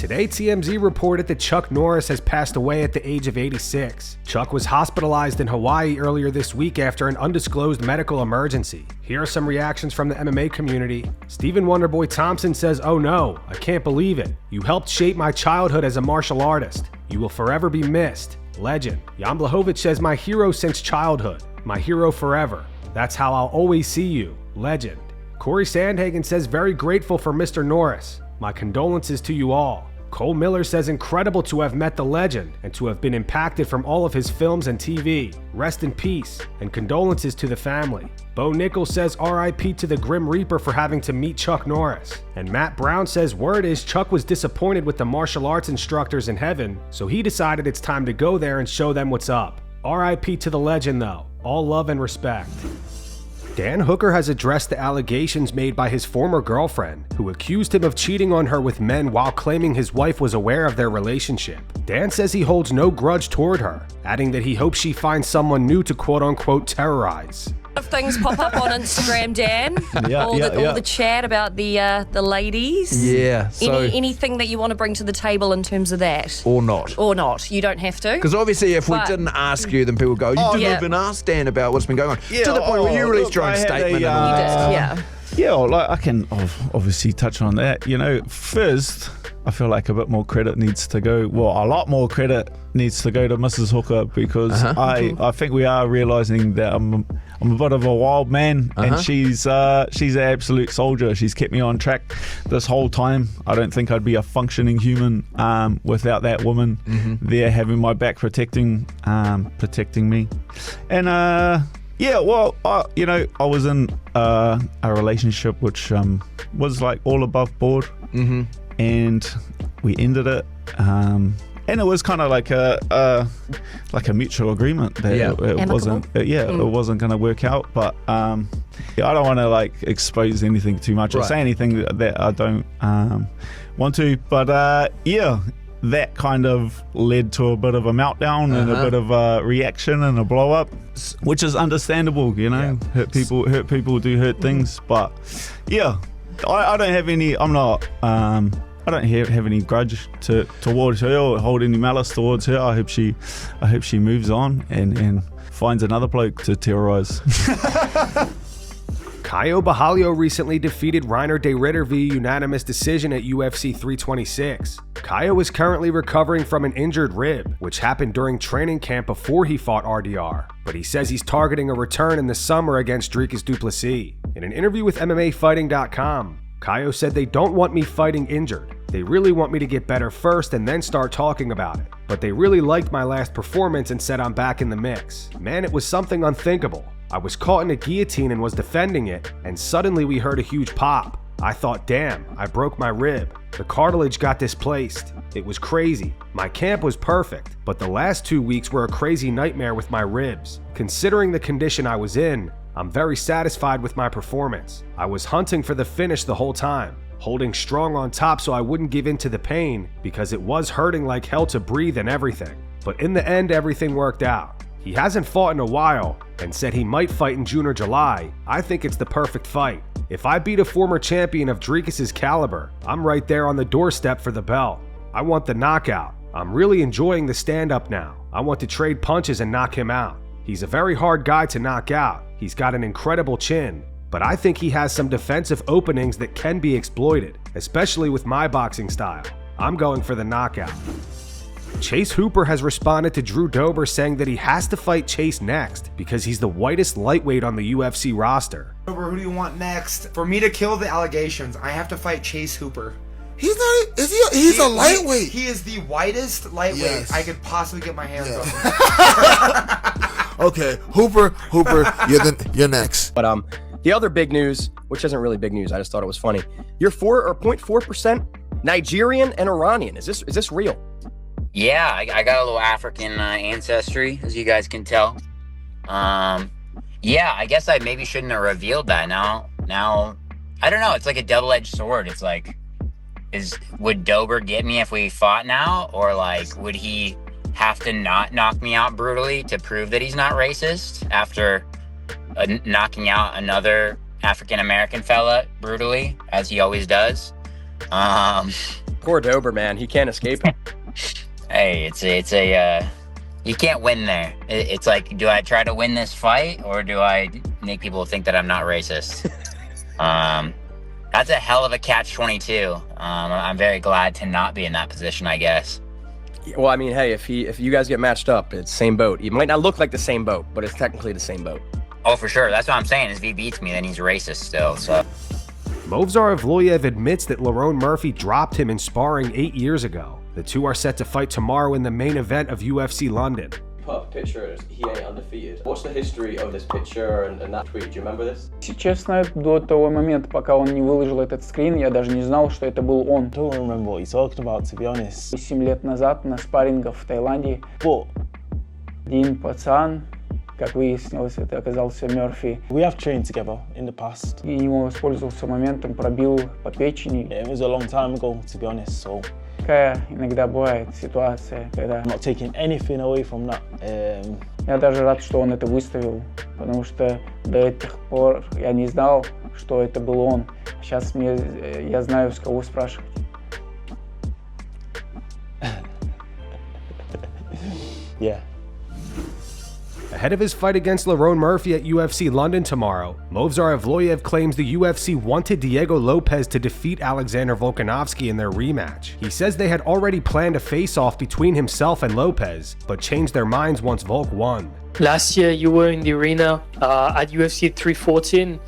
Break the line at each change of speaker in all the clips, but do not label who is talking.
Today, TMZ reported that Chuck Norris has passed away at the age of 86. Chuck was hospitalized in Hawaii earlier this week after an undisclosed medical emergency. Here are some reactions from the MMA community. Stephen Wonderboy Thompson says, "Oh no, I can't believe it. You helped shape my childhood as a martial artist. You will forever be missed. Legend." Jan Blachowicz says, "My hero since childhood. My hero forever. That's how I'll always see you. Legend." Corey Sandhagen says, "Very grateful for Mr. Norris. My condolences to you all." Cole Miller says, "Incredible to have met the legend and to have been impacted from all of his films and TV. Rest in peace and condolences to the family." Bo Nichols says, "RIP to the Grim Reaper for having to meet Chuck Norris." And Matt Brown says, "Word is Chuck was disappointed with the martial arts instructors in heaven, so he decided it's time to go there and show them what's up. RIP to the legend though. All love and respect." Dan Hooker has addressed the allegations made by his former girlfriend, who accused him of cheating on her with men while claiming his wife was aware of their relationship. Dan says he holds no grudge toward her, adding that he hopes she finds someone new to quote-unquote terrorize.
Of things pop up on Instagram, Dan. All the chat about the ladies.
Yeah. So
anything that you want to bring to the table in terms of that?
Or not.
Or not. You don't have to.
Because obviously if we didn't ask you, then people go, you didn't even ask Dan about what's been going on. To the point where you released your own statement.
You did, yeah.
Yeah, like I can obviously touch on that. You know, first, I feel like a bit more credit needs to go, well, a lot more credit needs to go to Mrs. Hooker, because I think we are realizing that I'm a bit of a wild man, and she's an absolute soldier. She's kept me on track this whole time. I don't think I'd be a functioning human without that woman there having my back, protecting me. And yeah, well, I was in a relationship which was like all above board, and we ended it, and it was kind of like a mutual agreement that it wasn't, it wasn't going to work out. But I don't want to like expose anything too much or say anything that I don't want to. But that kind of led to a bit of a meltdown and a bit of a reaction and a blow up, which is understandable, you know. Hurt people do hurt things, but I don't have any. I don't have any grudge towards her or hold any malice towards her. I hope she moves on and finds another bloke to terrorize.
Caio Borralho recently defeated Reiner de Ridder via unanimous decision at UFC 326. Caio is currently recovering from an injured rib, which happened during training camp before he fought RDR, but he says he's targeting a return in the summer against Dricus Du Plessis. In an interview with MMAfighting.com, Caio said, "They don't want me fighting injured. They really want me to get better first and then start talking about it. But they really liked my last performance and said I'm back in the mix. Man, it was something unthinkable. I was caught in a guillotine and was defending it, and suddenly we heard a huge pop. I thought, damn, I broke my rib. The cartilage got displaced. It was crazy. My camp was perfect, but the last 2 weeks were a crazy nightmare with my ribs. Considering the condition I was in, I'm very satisfied with my performance. I was hunting for the finish the whole time, holding strong on top so I wouldn't give in to the pain because it was hurting like hell to breathe and everything. But in the end, everything worked out. He hasn't fought in a while and said he might fight in June or July. I think it's the perfect fight. If I beat a former champion of Dricus's caliber, I'm right there on the doorstep for the belt. I want the knockout. I'm really enjoying the stand-up now. I want to trade punches and knock him out. He's a very hard guy to knock out. He's got an incredible chin, but I think he has some defensive openings that can be exploited, especially with my boxing style. I'm going for the knockout." Chase Hooper has responded to Drew Dober saying that he has to fight Chase next because he's the whitest lightweight on the UFC roster.
Dober, who do you want next? For me to kill the allegations, I have to fight Chase Hooper.
He's not. Is he? He's a lightweight.
He is the whitest lightweight I could possibly get my hands on.
Okay, Hooper, you're next.
But the other big news, which isn't really big news, I just thought it was funny. You're 4.4% Nigerian and Iranian. Is this real?
Yeah, I got a little African ancestry, as you guys can tell. Yeah, I guess I maybe shouldn't have revealed that. Now, I don't know. It's like a double-edged sword. It's like, would Dober get me if we fought now, or like, would he have to not knock me out brutally to prove that he's not racist after knocking out another African-American fella brutally, as he always does?
Poor Dober, man. He can't escape it.
Hey, it's a you can't win there. It's like, do I try to win this fight or do I make people think that I'm not racist? That's a hell of a catch-22. I'm very glad to not be in that position, I guess.
Well, I mean, hey, if you guys get matched up, it's same boat. It might not look like the same boat, but it's technically the same boat.
Oh, for sure. That's what I'm saying. If he beats me, then he's racist still. So.
Movsar Evloev admits that Lerone Murphy dropped him in sparring 8 years ago. The two are set to fight tomorrow in the main event of UFC London.
Put up a picture, he ain't undefeated. What's the history of this picture and that tweet? Do you remember this?
Честно, до того момента, пока он не выложил этот скрин, я даже не знал, что это был он.
I don't remember what he's talking about, to be honest.
7 лет назад на спаррингах в Таиланде. Один пацан, как выяснилось, это оказался Мерфи.
We have trained together in the past.
И его воспользовался моментом, пробил по печени.
It was a long time ago, to be honest, so.
Такая иногда бывает ситуация, когда...
I'm not taking anything away from that.
Я даже рад, что он это выставил, потому что до этих пор я не знал, что это был он. Сейчас я знаю, с кого спрашивать.
Yeah.
Ahead of his fight against Lerone Murphy at UFC London tomorrow, Movsar Evloev claims the UFC wanted Diego Lopes to defeat Alexander Volkanovski in their rematch. He says they had already planned a face-off between himself and Lopes, but changed their minds once Volk won.
Last year you were in the arena at UFC 314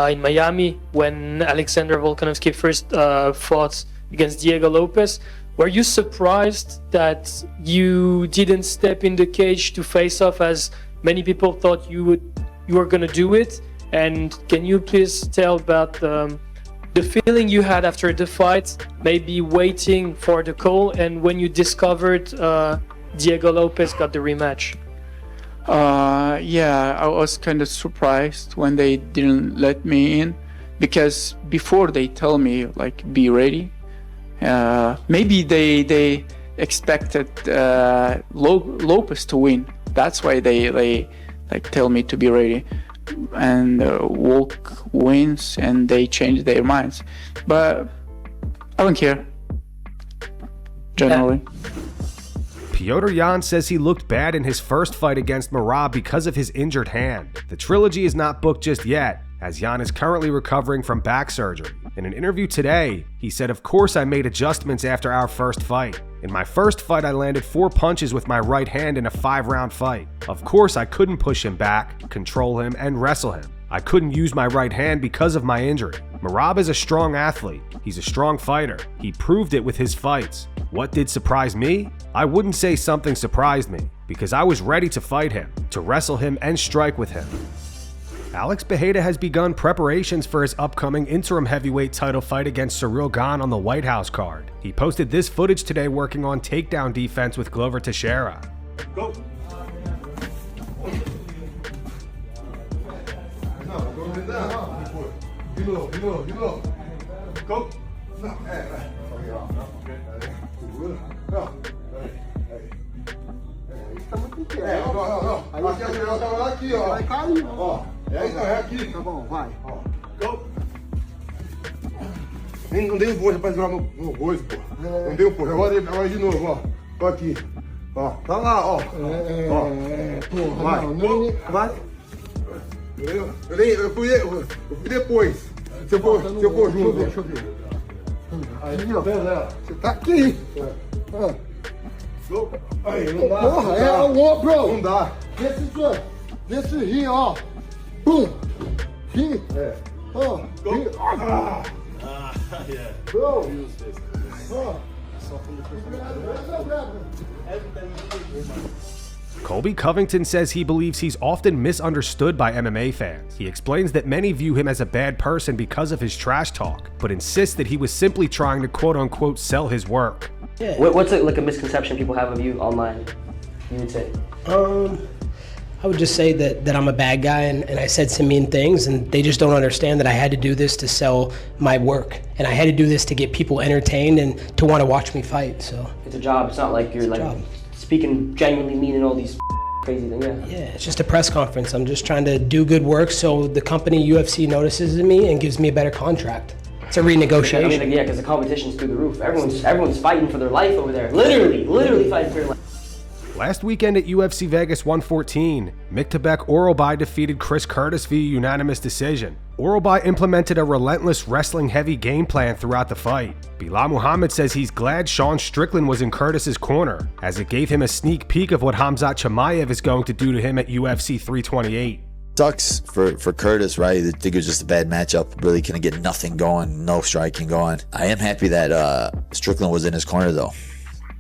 in Miami when Alexander Volkanovski first fought against Diego Lopes. Were you surprised that you didn't step in the cage to face off as many people thought you were gonna do it? And can you please tell about the feeling you had after the fight, maybe waiting for the call, and when you discovered Diego Lopes got the rematch?
Yeah, I was kind of surprised when they didn't let me in, because before they tell me like be ready, maybe they expected Lopes to win. That's why they like tell me to be ready, and Volk wins and they change their minds. But I don't care, generally.
Petr Yan says he looked bad in his first fight against Merab because of his injured hand. The trilogy is not booked just yet, as Yan is currently recovering from back surgery. In an interview today, he said, "Of course I made adjustments after our first fight. In my first fight, I landed 4 punches with my right hand in a 5-round fight. Of course I couldn't push him back, control him, and wrestle him. I couldn't use my right hand because of my injury. Merab is a strong athlete. He's a strong fighter. He proved it with his fights. What did surprise me? I wouldn't say something surprised me, because I was ready to fight him, to wrestle him and strike with him." Alex Pereira has begun preparations for his upcoming interim heavyweight title fight against Ciryl Gane on the White House card. He posted this footage today working on takedown defense with Glover Teixeira.
Go. Go. Aqui, ó. Vai cair. Ó. É aqui. Tá bom, vai. Ó. Go. Não dei o força pra segurar no coisa, pô. Não deu força. Agora de novo, ó. Tô aqui. Ó. Tá lá, ó. Ó. Porra, vai. Não, vai. Eu fui depois. Se eu for junto. Deixa eu ver. Aí, ó. Você tá aqui. Aí, não dá. Porra, é o ombro. Não dá. Vê se ri, ó. Pum. Ri. É. Ó. Ri. Yeah. Bro.
Colby Covington says he believes he's often misunderstood by MMA fans. He explains that many view him as a bad person because of his trash talk, but insists that he was simply trying to quote-unquote sell his work.
Yeah. What's like a misconception people have of you online, you would say?
I would just say that I'm a bad guy and I said some mean things, and they just don't understand that I had to do this to sell my work, and I had to do this to get people entertained and to want to watch me fight. So
it's a job. It's not like you're like speaking genuinely mean and all these crazy things.
Yeah, it's just a press conference. I'm just trying to do good work so the company UFC notices me and gives me a better contract. It's a renegotiation.
I mean, like, yeah, because the competition's through the roof. Everyone's fighting for their life over there. Literally fighting for their life.
Last weekend at UFC Vegas 114, Miktabek Oralbai defeated Chris Curtis via unanimous decision. Oralbai implemented a relentless wrestling-heavy game plan throughout the fight. Belal Muhammad says he's glad Sean Strickland was in Curtis's corner, as it gave him a sneak peek of what Khamzat Chimaev is going to do to him at UFC 328.
Sucks for Curtis, right? I think it was just a bad matchup. Really couldn't get nothing going, no striking going. I am happy that Strickland was in his corner, though,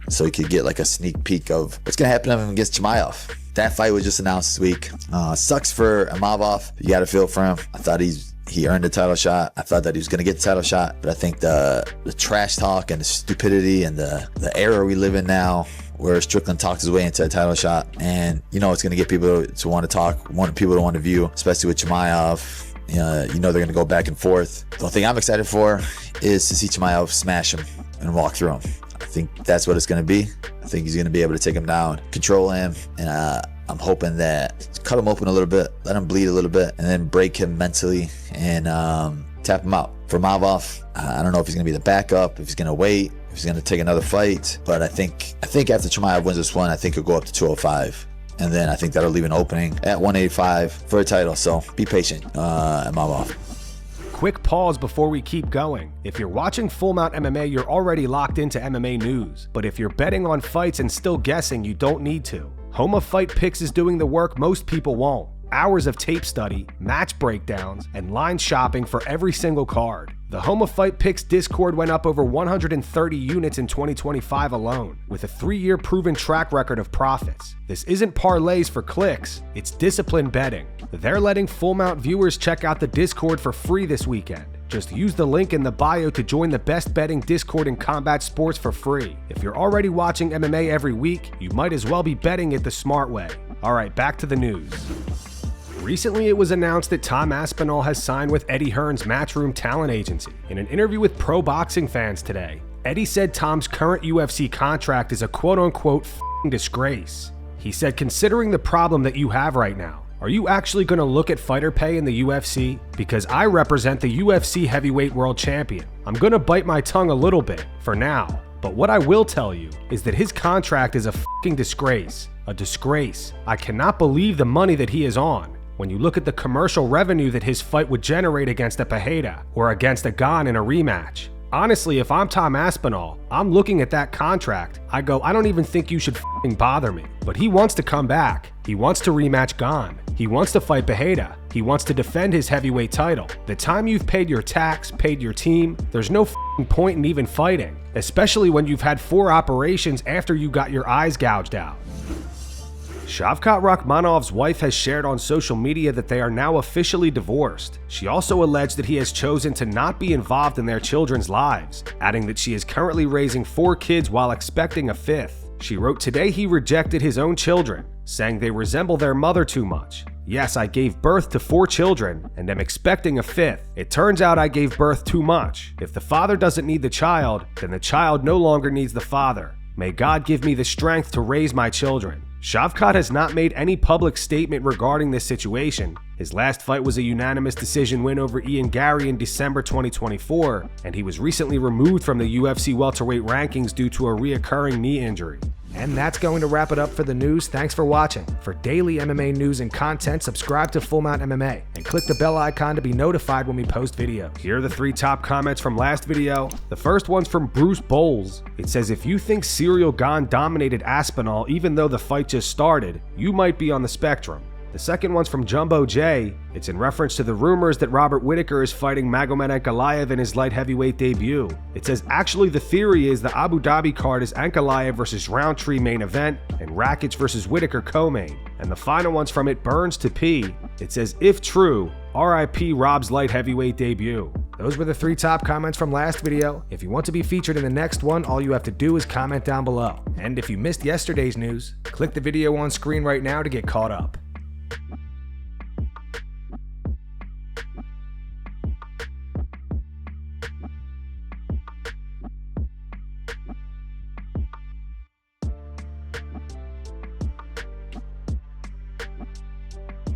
so he could get like a sneak peek of what's going to happen to him against Chimaev. That fight was just announced this week. Sucks for Imavov. You got to feel for him. I thought he earned a title shot. I thought that he was going to get the title shot, but I think the trash talk and the stupidity and the era we live in now, where Strickland talks his way into a title shot, and you know it's going to get people to want to talk, people to want to view, especially with Chimaev. You know they're going to go back and forth. The only thing I'm excited for is to see Chimaev smash him and walk through him. I think that's what it's going to be. I think he's going to be able to take him down, control him, and I'm hoping that cut him open a little bit, let him bleed a little bit, and then break him mentally and tap him out. For Imavov, I don't know if he's going to be the backup, if he's going to wait, if he's going to take another fight, but I think after Chimaev wins this one, I think he'll go up to 205. And then I think that'll leave an opening at 185 for a title. So be patient, Imavov.
Quick pause before we keep going. If you're watching Full Mount MMA, you're already locked into MMA news. But if you're betting on fights and still guessing, you don't need to. Homa Fight Picks is doing the work most people won't. Hours of tape study, match breakdowns, and line shopping for every single card. The Homa Fight Picks Discord went up over 130 units in 2025 alone, with a 3-year proven track record of profits. This isn't parlays for clicks, it's disciplined betting. They're letting Full Mount viewers check out the Discord for free this weekend. Just use the link in the bio to join the best betting Discord in combat sports for free. If you're already watching MMA every week, you might as well be betting it the smart way. Alright, back to the news. Recently, it was announced that Tom Aspinall has signed with Eddie Hearn's Matchroom Talent Agency. In an interview with Pro Boxing Fans today, Eddie said Tom's current UFC contract is a quote-unquote f***ing disgrace. He said, considering the problem that you have right now, are you actually going to look at fighter pay in the UFC? Because I represent the UFC heavyweight world champion. I'm going to bite my tongue a little bit, for now. But what I will tell you is that his contract is a f***ing disgrace. A disgrace. I cannot believe the money that he is on. When you look at the commercial revenue that his fight would generate against a Pereira or against a Gane in a rematch. Honestly, if I'm Tom Aspinall, I'm looking at that contract. I go, I don't even think you should f***ing bother me. But he wants to come back. He wants to rematch Gane. He wants to fight Pereira. He wants to defend his heavyweight title. The time you've paid your tax, paid your team, there's no f***ing point in even fighting. Especially when you've had 4 operations after you got your eyes gouged out. Shavkat Rakhmonov's wife has shared on social media that they are now officially divorced. She also alleged that he has chosen to not be involved in their children's lives, adding that she is currently raising 4 kids while expecting a 5th. She wrote, today he rejected his own children, saying they resemble their mother too much. Yes, I gave birth to 4 children and am expecting a 5th. It turns out I gave birth too much. If the father doesn't need the child, then the child no longer needs the father. May God give me the strength to raise my children. Shavkat has not made any public statement regarding this situation. His last fight was a unanimous decision win over Ian Garry in December 2024, and he was recently removed from the UFC welterweight rankings due to a reoccurring knee injury. And that's going to wrap it up for the news. Thanks for watching. For daily MMA news and content, subscribe to Full Mount MMA and click the bell icon to be notified when we post videos. Here are the 3 top comments from last video. The first one's from Bruce Bowles. It says, if you think Ciryl Gane dominated Aspinall even though the fight just started, you might be on the spectrum. The second one's from Jumbo J. It's in reference to the rumors that Robert Whittaker is fighting Magomed Ankalaev in his light heavyweight debut. It says, actually the theory is the Abu Dhabi card is Ankalaev versus Roundtree main event and Rakic versus Whittaker co-main. And the final one's from It Burns to P. It says, if true, RIP Rob's light heavyweight debut. Those were the 3 top comments from last video. If you want to be featured in the next one, all you have to do is comment down below. And if you missed yesterday's news, click the video on screen right now to get caught up.